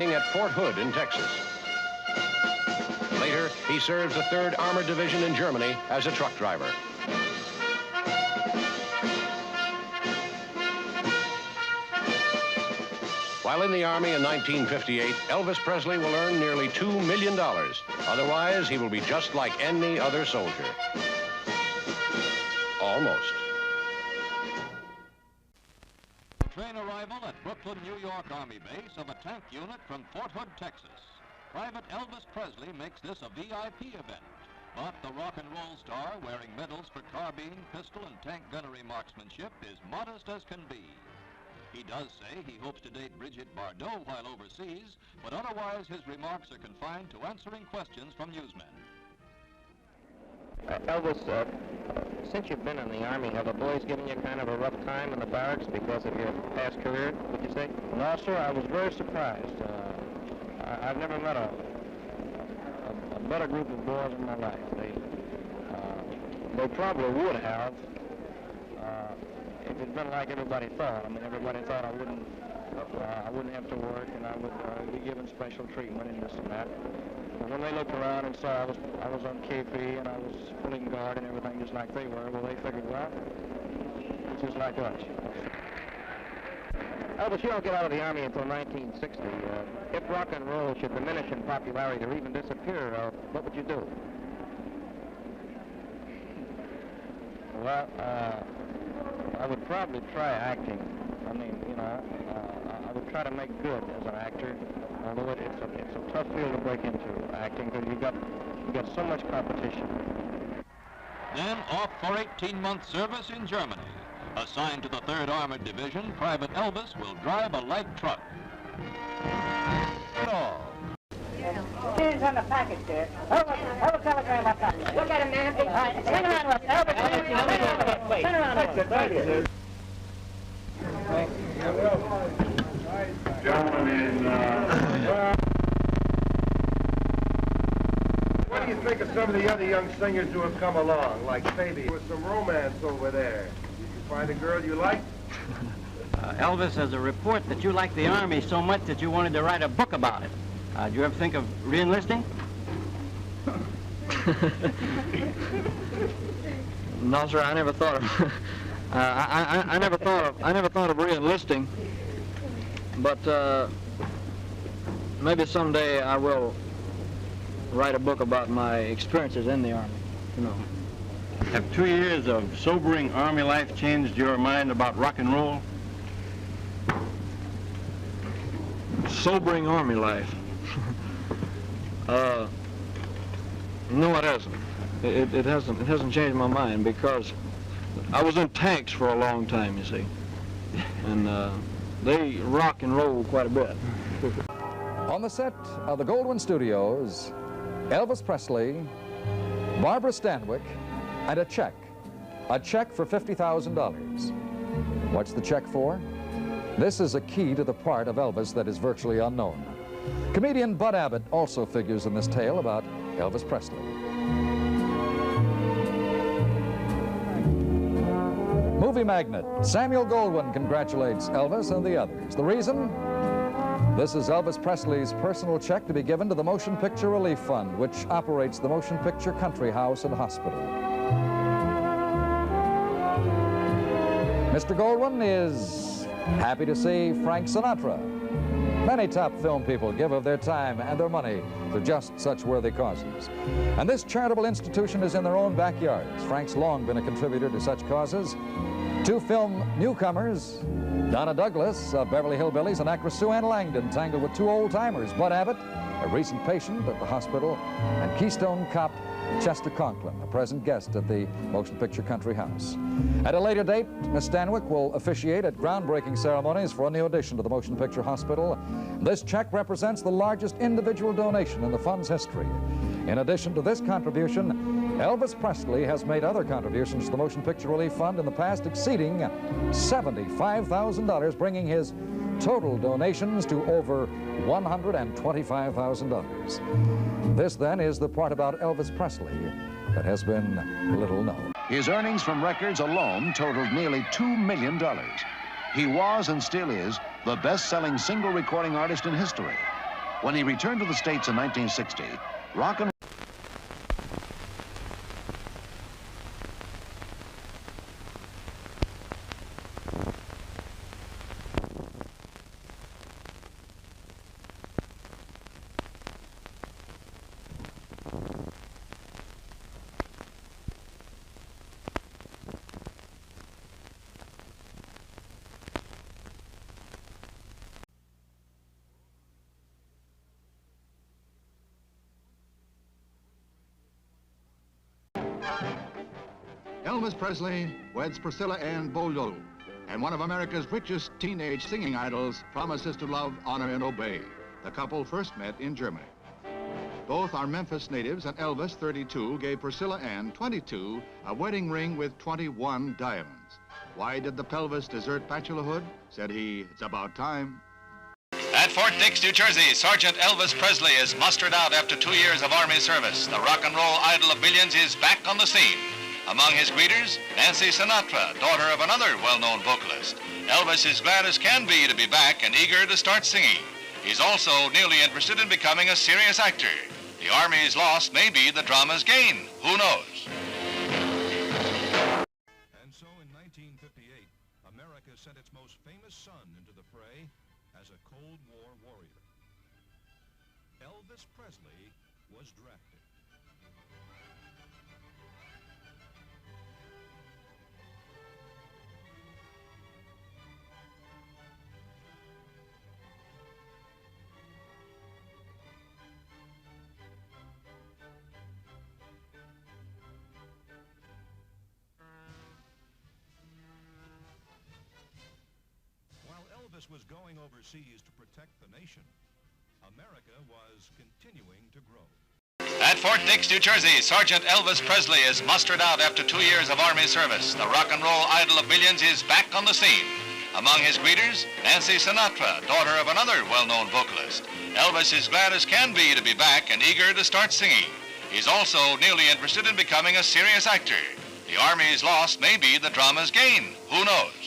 at Fort Hood in Texas. Later, he serves the 3rd Armored Division in Germany as a truck driver. While in the Army in 1958, Elvis Presley will earn nearly $2 million. Otherwise, he will be just like any other soldier. Almost. Train arrival at Brooklyn, New York Army base of a tank unit from Fort Hood, Texas. Private Elvis Presley makes this a VIP event, but the rock and roll star, wearing medals for carbine, pistol, and tank gunnery marksmanship, is modest as can be. He does say he hopes to date Bridget Bardot while overseas, but otherwise his remarks are confined to answering questions from newsmen. Elvis, since you've been in the Army, have the boys given you kind of a rough time in the barracks because of your past career, would you say? No, sir, I was very surprised. I've never met a better group of boys in my life. They probably would have if it'd been like everybody thought. I mean, everybody thought I wouldn't have to work and I would be given special treatment and this and that. But when they looked around and saw I was on KP and I was pulling guard and everything just like they were, well, they figured, well, it's just like us. Elvis, you don't get out of the Army until 1960. If rock and roll should diminish in popularity or even disappear, what would you do? Well, I would probably try acting. I mean, you know, I would try to make good as an actor, although it's a tough field to break into, acting, because you got so much competition. Then off for 18-month service in Germany. Assigned to the 3rd Armored Division, Private Elvis will drive a light truck. Hands on the package there. Hold a telegram up top. Look at him, man. All right, turn around, Elvis. Turn around. What do you think of some of the other young singers who have come along, like Baby, with some romance over there? Did you find a girl you liked? Elvis, there's a report that you liked the Army so much that you wanted to write a book about it. Did you ever think of re-enlisting? No, sir, I never thought of. I never thought of re-enlisting. But maybe someday I will write a book about my experiences in the Army. You know. Have 2 years of sobering Army life changed your mind about rock and roll? Sobering Army life. No, it hasn't. It hasn't changed my mind because I was in tanks for a long time, you see, and they rock and roll quite a bit. On the set of the Goldwyn Studios, Elvis Presley, Barbara Stanwyck, and a check for $50,000. What's the check for? This is a key to the part of Elvis that is virtually unknown. Comedian Bud Abbott also figures in this tale about Elvis Presley. Movie magnate Samuel Goldwyn congratulates Elvis and the others. The reason? This is Elvis Presley's personal check to be given to the Motion Picture Relief Fund, which operates the Motion Picture Country House and Hospital. Mr. Goldwyn is happy to see Frank Sinatra. Many top film people give of their time and their money to just such worthy causes. And this charitable institution is in their own backyards. Frank's long been a contributor to such causes. 2 film newcomers, Donna Douglas of Beverly Hillbillies and actress Sue Ann Langdon, tangled with 2 old-timers, Bud Abbott, a recent patient at the hospital, and Keystone cop Chester Conklin, a present guest at the Motion Picture Country House. At a later date, Miss Stanwyck will officiate at groundbreaking ceremonies for a new addition to the Motion Picture Hospital. This check represents the largest individual donation in the fund's history. In addition to this contribution, Elvis Presley has made other contributions to the Motion Picture Relief Fund in the past exceeding $75,000, bringing his total donations to over $125,000. This, then, is the part about Elvis Presley that has been little known. His earnings from records alone totaled nearly $2 million. He was and still is the best-selling single recording artist in history. When he returned to the States in 1960, rock and Elvis Presley weds Priscilla Ann Bololu, and one of America's richest teenage singing idols promises to love, honor, and obey. The couple first met in Germany. Both are Memphis natives, and Elvis, 32, gave Priscilla Ann, 22, a wedding ring with 21 diamonds. Why did the pelvis desert bachelorhood? Said he, it's about time. At Fort Dix, New Jersey, Sergeant Elvis Presley is mustered out after 2 years of Army service. The rock and roll idol of millions is back on the scene. Among his greeters, Nancy Sinatra, daughter of another well-known vocalist. Elvis is glad as can be to be back and eager to start singing. He's also nearly interested in becoming a serious actor. The Army's loss may be the drama's gain. Who knows? And so in 1958, America sent its most famous son into the fray as a Cold War warrior. Elvis Presley was drafted. Elvis was going overseas to protect the nation. America was continuing to grow. At Fort Dix, New Jersey, Sergeant Elvis Presley is mustered out after 2 years of Army service. The rock and roll idol of millions is back on the scene. Among his greeters, Nancy Sinatra, daughter of another well-known vocalist. Elvis is glad as can be to be back and eager to start singing. He's also nearly interested in becoming a serious actor. The Army's loss may be the drama's gain. Who knows?